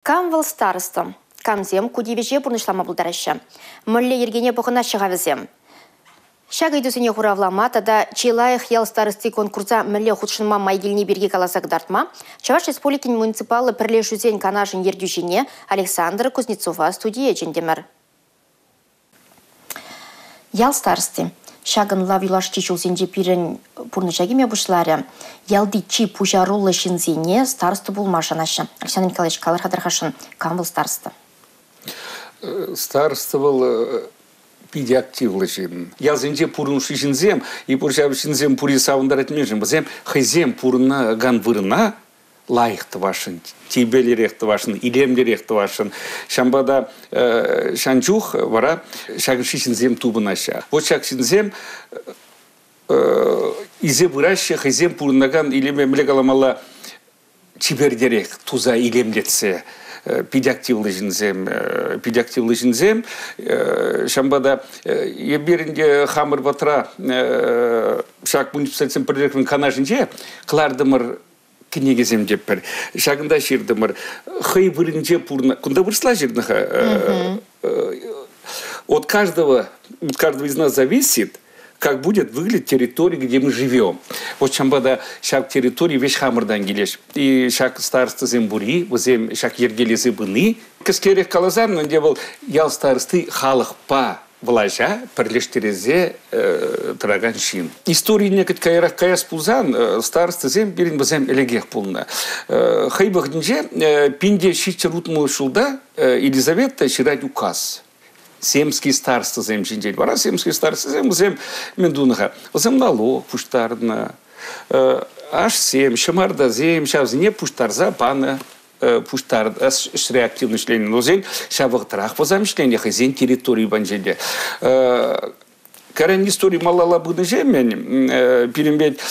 Камвал старостом. Камзем кудивеже бурнышлама булдарашы. Мүлле ергене бұғына шығавызем. Шағы идусыне хуравлама, тада Чилаях ял старости конкурса мүлле худшынма майгеліне берге каласак дартма. Чаваш республикин муниципалы пірлешузен канашын ердюжіне Александр Кузнецова студия жендемір. Ял старости. Шагын лавилаш чичулсенде пирен пурнышагиме бушлары. Ялды чи пужарулы шинзене старосты булмашанашы. Александр Николаевич Калар Хадархашын. Кам был старосты? Старосты был пиде активлы жин. Ялзенде пурнушы шинзем, и пуршабы шинзем пури савындарат межем. Бізем хайзем пурна ган вырна лайықты вашын, тибелеректі вашын, илемдеректі вашын. Шамбада шанчух вара шагын шинзем тубынаша. Вот шаг шинзем изе выраща хайзем пурнаган илеме млегаламала чибердерек туза илемдетсе. Педиактивлы жинзем, шамбада еберінде хамыр батра шак муниципалитетсен предиректор канажынже клардымыр кенегезем деп бір. Шагында шердімір хай вырынже пурна. Кунда вырсла жердіға? От каждого из нас зависит, как будет выглядеть территория, где мы живем. Вот шамбада шак территории весь хамырдан келеш. И шак старосты зембури, возем шак ергелезы быны. Кескерек калазан, но где был ял старосты халық па влажа, пірлештерезе тұраган шин. Истории некат каяс пулзан, старосты зем берін возем элегех пулна. Хайбах дінже, пинде шитчер утму шулда, Елизавета ширать указ. Семский староста зем жиндель. Вара семский староста зем мендунаха. Зем налог пуштарна. Аж сем, шамарда зем, шав не пуштарза пана пуштар реактивный член. Но зем шавах трах возам член, хозяин территории банжеде. Карен истории малала быны жемен, перембет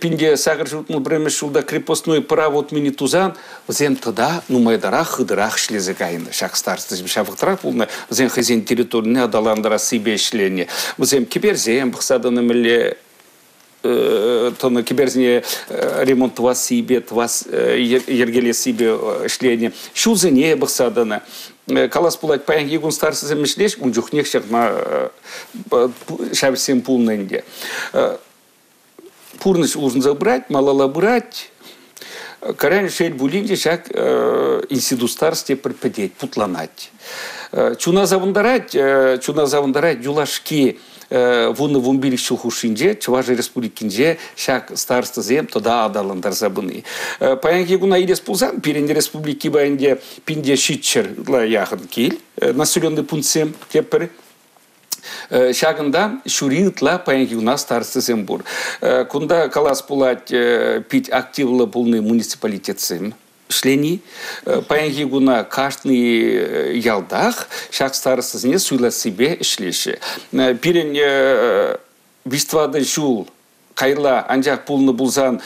пинде сагар жутму бреме шулда крепостной право от мини тузан, зен тогда нумайдарах хыдырах шлезе гайны. Шак старосты шавыктырак булны, зен хозяин территории не адаландыра себе шлени. Зен киберзем бахсаданы міле тоны киберзне ремонт вас себе, вас ергеле себе шлени. Шулзене бахсаданы. Калас пулать паян егун старсы замышлеш, он жухнех шагна шавсем пулненде. Пурныш ужин забрать, малала брать. Карань шель булинде шаг институт старости припадеть, путланать. Чуна завандарать юлашки вуны вумбили шухушинже, чуважи республикинже, шаг старосты зем, тода адаландар забыны. Паян егуна идес пулзан, перенде республики байнде пинде шитчер ла яхын киль, населенный пунктсем тепер. Шагында шуритла паян егуна старосты зем бур. Кунда калас пулать пить активлы пулны муниципалитетсем. Шлени, паян егуна каштный ялдах, шак старосты зне суйла себе шлеші. Пирен виствады жул, кайла анжак пулны булзан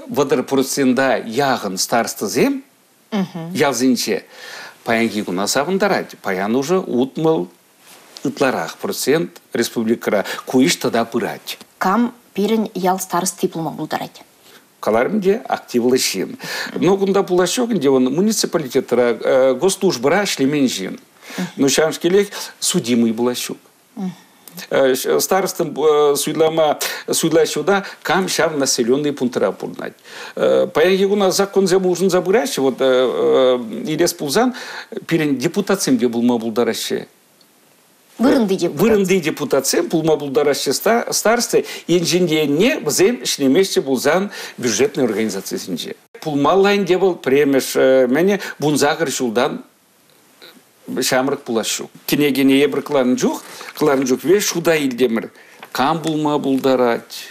вадар процента яғын старосты зем, ялзинче, паян егуна савындарать. Паян уже утмыл ытларах процент республикара куиш тогда пырать. Кам пирен ял старосты пулма булдарать? Каларымде активлы шин. Но кунда пулашок, где он муниципалитетра госслужбара шлемен жин. Но шамшкелек судимый булашок. Старостым суйлашуда кам шав населенные пунктера пурнать. Паяги у нас закон замужен забуращий, вот Илес Пулзан перед депутациям, где был мабулдараще. Вырынды депутациям, пулмабулдараще старосты, инженерне взем шлемешче булзан бюджетной организации синже. Пулмалайн дебал премеш мене бунзагар шулдан шамрак пулашу. Кенегене ебір кларнжух веш шуда илдемір. Кам булмабулдарать,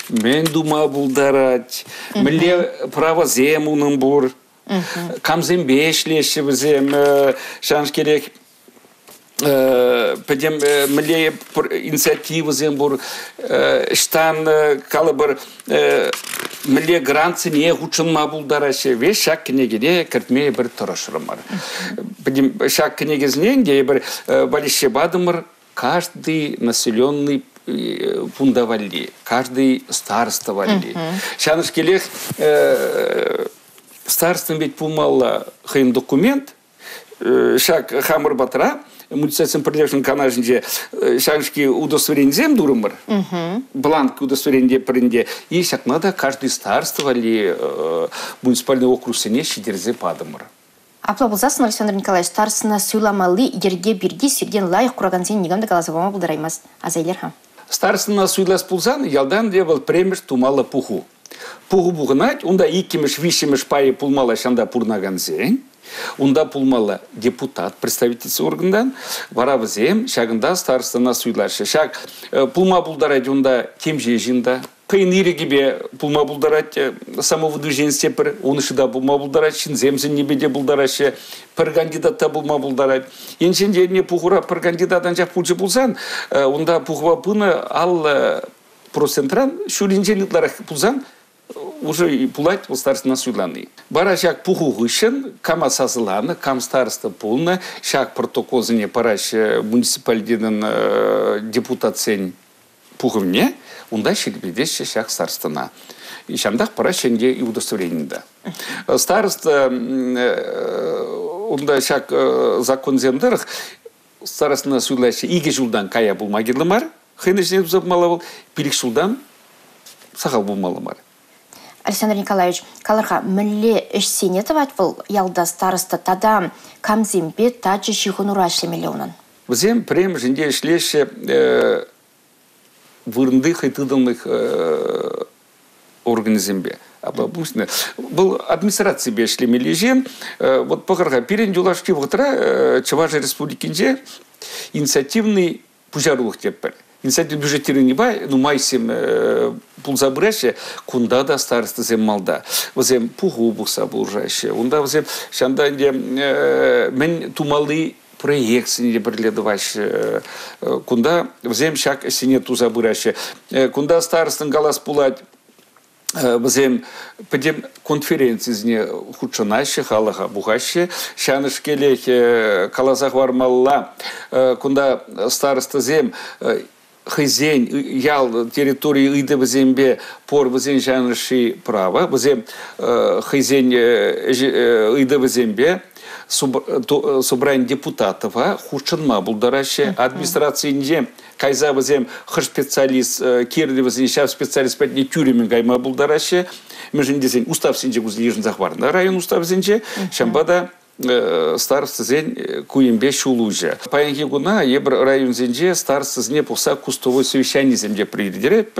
мен думабулдарать, мле право земуның бур, кам зембешлеші взем шаншкерек. Пойдем мле инициативы зембур, штан калабр мле гранцы не гучын мабулдараще, весь шак кенегене картмее бір тұрашырымар. Пойдем шак кенегезнен, где бір балище бадымыр, каждый населенный пундавали, каждый староста вали. Шанышкелех старостын бет пулмалла хейм документ, шак хамыр батыра, мультициясын приложен канажынде шаңшки удостоверензем дурымыр, бланк удостоверенде пірінде, и шак надо каждый староство ли муниципальный округ сене шидерзе падымыр. Апла болсасын, Александр Николаевич, старостына суйламалы ерге бірге сирден лайық құраған сен негамды қаласывама бұлдараймыз. Азайлер ха? Старостына суйлас пулзан, ялдан де был премеш тумала пуху. Пуху бұғынат, онда икемеш, вишемеш пайы пулмала шанда пурнаган зен. Онда пулмала депутат, представительцы органдан, варавызем, шагында старостына суйлашы. Шаг пулма бұлдарад, онда кем жежінда. Кайын ирегебе пулма бұлдарад, самовыдвижен степір, оны шыда пулма бұлдарад, шинземзін небеде бұлдарашы, пір кандидатта пулма бұлдарад. Еншендеріне пухура пір кандидатан жақ пулчы бұлсан, онда пухуа пыны ал процентран шүрінженлікларах пулсан, уже пулать в старостына суйланы. Бара шак пуху гышын, кама сазыланы, кам староста пулны, шак протокол зіне параш муниципалитетен депутатсен пухывне, онда шелбедеші шак старостына. И шандақ параш шенде и удостоверенінде. Староста, онда шак закон земдырық, старостына суйлашы иге жылдан кая булмагерлымар, хынышне тұзапмалы бол, пилік жылдан сағал булмалымар. Александр Николаевич, каларха мүлле үш сенетов айтвыл ялда староста тада камзембе тачы шихунура ішлемелі онын? Бізем прем жінде ішлеші вырынды хайтыдылмых организмбе. Бұл администрация бешлемелі жен. Вот пақырға перен жолашки вғытыра Чувашия республикинде инициативный пужарулық деп бар. Инициатив бюджетирования бай, ну майсем пулзабреше, кунда да старосты зем малда. Возем пугу бухса буржаще. Унда возем шанда мен тумалы проект сине бірледіваш. Кунда возем шак сине тузабреше. Кунда старостын галас пулать. Возем подем конференции худшанаще, халаха бухаще. Шаныш келех калазах вармалла. Кунда староста зем хызен ял территории ыйды візембе пор візен жаныши права, візем хызен ыйды візембе собрание депутатов худшанма бұлдарашы администрацияне кайза візем хыр специалист керді візен шав специалист пәтіне тюремен гайма бұлдарашы межін десен устав сенже гузлежін захварна район устав сенже шамбада староста зен куембе шулужа. Паянки гуна ебр район зенже староста зне пуса кустовой совещание земде приедерет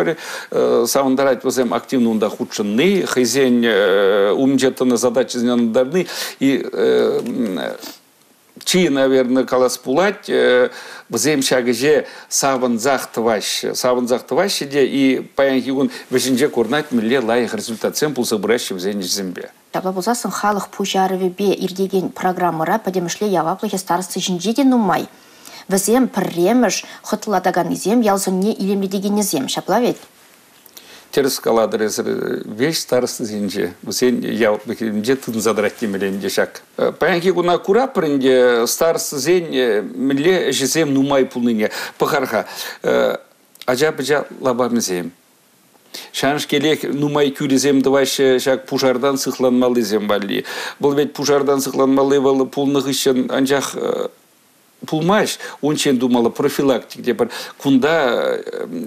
саундарать возем активно унда худшенный хозяин умджетаны задачи зенандарны и чи, наверное, калас пулать возем шагаже саванзахтваш де и паянки гун вешенже корнать милле лайх результатсен пулса бращи в зене зембе. Табла болсасын халық пужарыве бе ирдеген программыра подемішле яваплыхе старосты жинжеде нумай. Візем пірреміш хытыладаган изем ялзынне илемледеген изем. Шапла вет? Терес каладыр веш старосты зенже. Візен яваплыхе тын задрать темеленде шак. Паянки гуна кура пірінде старосты зен міле жезем нумай пулныне. Пахарха. Ажа-бажа лабамызем. Шанш келек нумай күрезем давайшы шак пужардан сықланмалы зем бали. Бұл ведь пужардан сықланмалы валы пулнық ішін анжақ пулмаш, ончен думалы профилактик деп бар. Кунда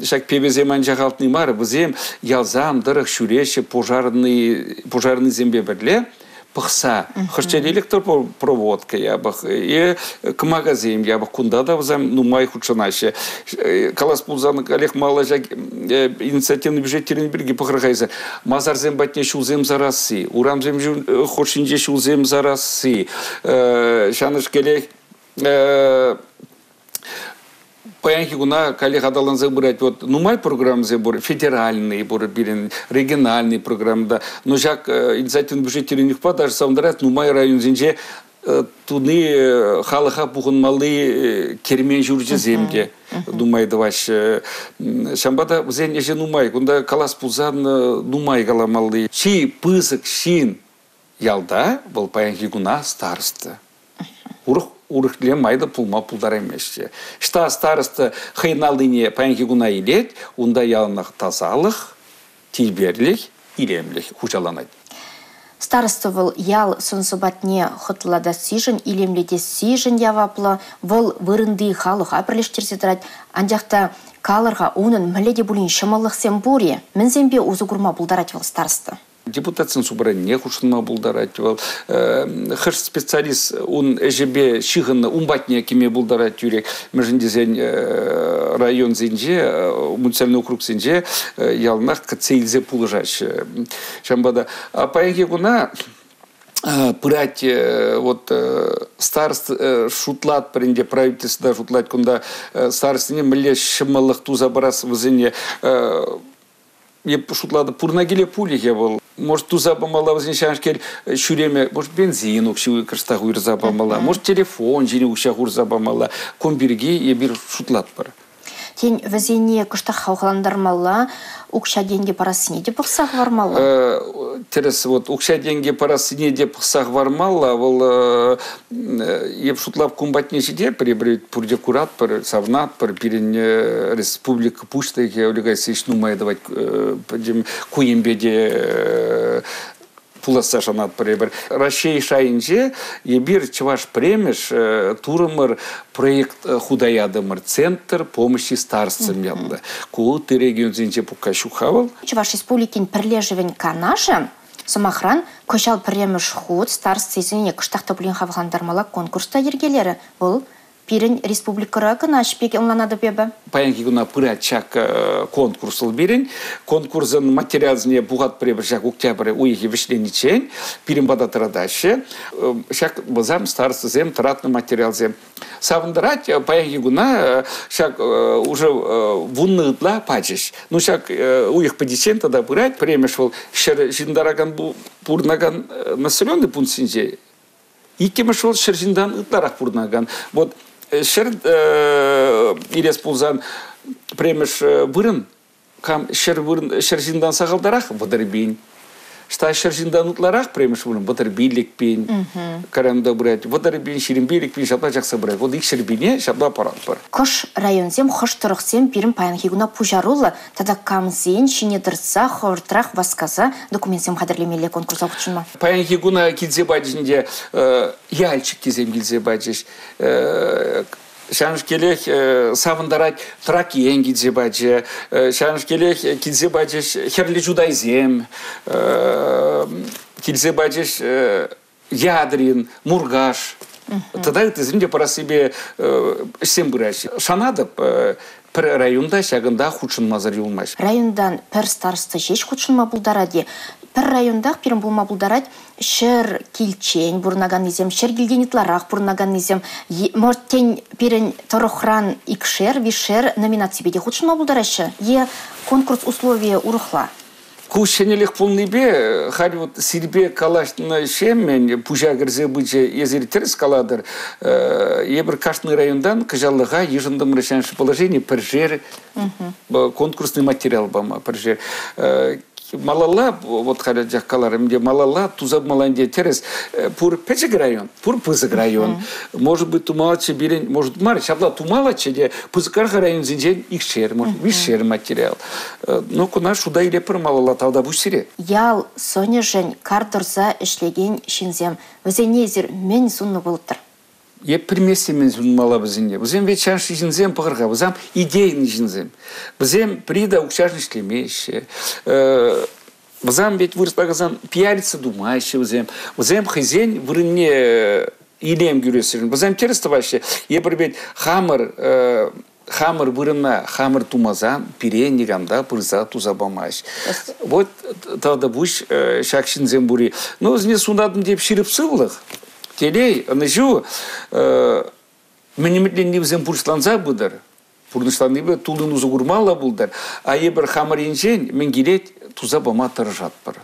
шак пебезем анжақ алтны мары, бізем ялзам, дырық, шүреші, пужарный зембе бірле. Пықса, хышчен электропроводка ябық, и к магазин ябық, кунда да взам, нумай худшанаще. Калас пулзаны олег мало жак инициативный бюджет терен бірге пықырғайза. Мазар зем батне шулзем зарасы, урам зем хошинже шулзем зарасы. Шаныш келек Паянки гуна коллег адалан забирать вот нумай программы забор федеральные борбирен региональные программы да но жак инициативный бюджет теренных даже саундерат нумай район зенже туны халаха пухынмалы кермен жүрже земде нумай даваш шамбада зен же нумай кунда калас пузан нумай галамалы чи пысык шин ялда был паянки гуна староста урыхле майда пулма пулдар емешче. Шта староста хайналыне паянки гуна илет, унда ялынақ тазалық, тилберлік, илемлік, хучаланайды. Староста вол ял сонсобатне хытлада сижен, илемледе сижен яваплы, вол вырынды халуха бірлештерсе тұрады. Андяқта калырға оның мүледе бұлін шымалық сен бұри, мінзенбе өзі күрма бұлдарат вол староста. Депутатсын собрание хушынма булдарать вал. Хаш специалист он ежебе шигын умбатне кеме булдарать юрек. Межендезен район зенже, муниципальный округ зенже ялнах кацейлзе пулыжач. Шамбада. А паянге гуна пырать вот старост шутлат пренде правительство шутлат кунда старостыне мле шымалық туза барас вызыне шутлады пурнагиле пулихе был. Может, туза помала возникшаншкер шуреме, может, бензин укши крстах уйрза помала, может, телефон жини укшах урза помала, комбирги и бир шутлат пара. Тень везение кыштах хаухландармала, укша деньги парасыне деп пықсақ вармала? Терес, вот, укша деньги парасыне деп пықсақ вармала, ол еп шутлап кумбатне жиде, прибрит пурде курат, пар савнат, пар пирен республика пушта, я улегай сейшну майдавать куембеде пуласа шанат прибр. Рашей шайнже ебир чваш премеш турмар проект худаядымыр центр помощи старцам ялда. Култы регион зенче пукашу хавал. Чваш республикин прилеживень канаша самохран кошал премеш худ старцы извине кыштахта блин хавгандармала конкурста ергелері. Бұл пирен республикара канаш пеке онланады бебе. Паянки гуна пырачак конкурсыл берен. Конкурсын материалзіне буғат пребіршак октябрь уйхи вишленичен. Пирен бадатырадаше. Шак базам старцы зем таратны материалзем. Савындырать паянки гуна шак уже вунныдла пачеш. Ну шак уйх падичен тогда пырать премеш вол шер жиндараган пурнаган населенный пункт синже. Икемеш вол шер жиндан ытларах пурнаган. Вот шер ирес пулзан премеш вырын, кам шер жиндан сағалдарах вадарбин. Шта шер жиндан утларах премеш вырын вадарбилік пен. Карамда брать вадарбин, шерімбилік пен, шапла жақса брать. Вот их шербине шапла парад бар. Кош районзем, хош тұрықсем пирім паянхигуна пужарулы, тада камзен, шинедірца, ховыртырақ васказа документсем қадірлемелі конкурса құтшынма. Паянхигуна килзе баджінде ялчик кезем килзе баджеш. Шанш келех савындарать тракиен килзе баджи. Шанш келех килзе баджеш херли жудайзем. Килзе баджеш ядрин, мургаш. Тогда это зрінде пора себе всем бұраш. Шанадып пір районда шағында худшынма зарылмаш. Райондан пір старысты жеш худшынма бұлдараде. Пір райондақ пирім бұлма бұлдарад шыр килчен бұрнаган незем, шыр гилденитларақ бұрнаган незем. Мортен пирін тұрықран икшер, вишер номинации беде худшынма бұлдарашы. Е конкурс условия урықла. Кушенелек полный бе, харь вот сирбе калашна шеммен, пужа грзе быче езер терес каладыр, ебір кашный райондан кажалыға ежындым решенші положение пержер, конкурсный материал бама пержер. Малала, вот харя жаккаларым де малала, тузаб маланде терес, пур печек район, пур пызык район. Может быть, тумалаче берен, может, марыч, абла тумалаче де пызыкарха район зинжен икшер, может, вишер материал. Но куна шуда или пыр малала талда бушсире. Ял соня жен кардырза ишлеген шинзем, візенезер мен сунны болыптыр. Еп примесе мен зунмала бізінде. Бізем вечаншы жинзем пығырға, бізем идейный жинзем. Бізем прида укшашны шлемеше. Бізем бет вырыстағызан пиалица думайшы бізем. Бізем хызен вырынне илем күресірін. Бізем терісті башы. Епір бет хамыр вырынна, хамыр тумазан, пиреннигамда пырза туза бамаш. Вот тогда буш шак шинзем бури. Но зне сунадым деп ширып сывлық. Телей, анажу, менеметленді взем пұршланза бұдар. Пұрнышланды бі тулын ұзы құрмала бұлдар. А ебір хамар енжен, мен келет туза бама таржат бар.